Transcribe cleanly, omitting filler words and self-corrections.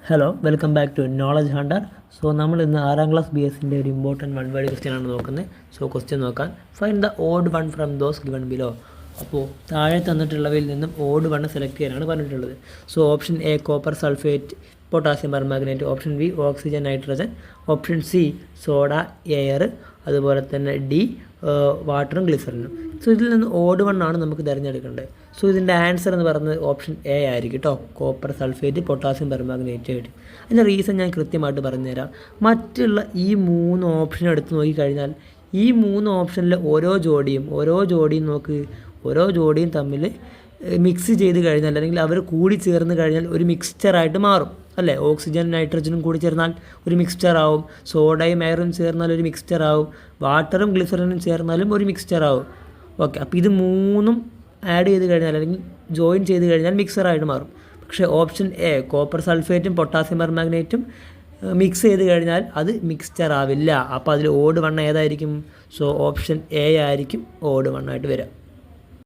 Hello welcome back to knowledge hunter. So നമ്മൾ ഇന്ന് 6ാം class BSൻ്റെ ഒരു ഇമ്പോർട്ടൻറ്റ് വൺ വേർഡ് ക്വസ്റ്റ്യൻ ആണ് നോക്കുന്നത്. സോ ക്വസ്റ്റ്യൻ നോക്കാൻ, find the odd one from those given below. അപ്പോൾ താഴെ തന്നിട്ടുള്ളവയിൽ നിന്നും ഓഡ് വൺ സെലക്ട് ചെയ്യാനാണ് പറഞ്ഞിട്ടുള്ളത്. So option A copper sulphate potassium permanganate, option B oxygen nitrogen, option C soda air, അതുപോലെ തന്നെ ഡി വാട്ടറും ഗ്ലിസറിനും. സോ ഇതിൽ നിന്ന് ഓഡ് വൺ ആണ് നമുക്ക് തിരഞ്ഞെടുക്കേണ്ടത്. സോ ഇതിൻ്റെ ആൻസർ എന്ന് പറയുന്നത് ഓപ്ഷൻ എ ആയിരിക്കും കേട്ടോ, കോപ്പർ സൾഫേറ്റ് പൊട്ടാസ്യം പെർമാഗ്നേറ്റ് ആയിട്ട്. അതിൻ്റെ റീസൺ ഞാൻ കൃത്യമായിട്ട് പറഞ്ഞുതരാം. മറ്റുള്ള ഈ 3 ഓപ്ഷൻ എടുത്ത് നോക്കിക്കഴിഞ്ഞാൽ ഈ 3 ഓപ്ഷനിൽ ഓരോ ജോഡിയും തമ്മിൽ മിക്സ് ചെയ്ത് കഴിഞ്ഞാൽ, അല്ലെങ്കിൽ അവർ കൂടി ചേർന്ന് കഴിഞ്ഞാൽ ഒരു മിക്സ്ചറായിട്ട് മാറും അല്ലേ. ഓക്സിജൻ നൈട്രജനും കൂടി ചേർന്നാൽ ഒരു മിക്സ്ചറാവും, സോഡയും എയറും ചേർന്നാൽ ഒരു മിക്സ്ചറാവും, വാട്ടറും ഗ്ലിസറിനും ചേർന്നാലും ഒരു മിക്സ്ചറാവും. ഓക്കെ, അപ്പോൾ ഇത് 3ഉം ആഡ് ചെയ്ത് കഴിഞ്ഞാൽ അല്ലെങ്കിൽ ജോയിൻ ചെയ്ത് കഴിഞ്ഞാൽ മിക്സറായിട്ട് മാറും. പക്ഷേ ഓപ്ഷൻ എ കോപ്പർ സൾഫേറ്റും പൊട്ടാസ്യം പെർമാഗ്നേറ്റും മിക്സ് ചെയ്ത് കഴിഞ്ഞാൽ അത് മിക്സ്ചർ ആവില്ല. അപ്പോൾ അതിൽ ഓഡ് വൺ ഏതായിരിക്കും? സോ ഓപ്ഷൻ എ ആയിരിക്കും ഓഡ് വൺ ആയിട്ട് വരിക.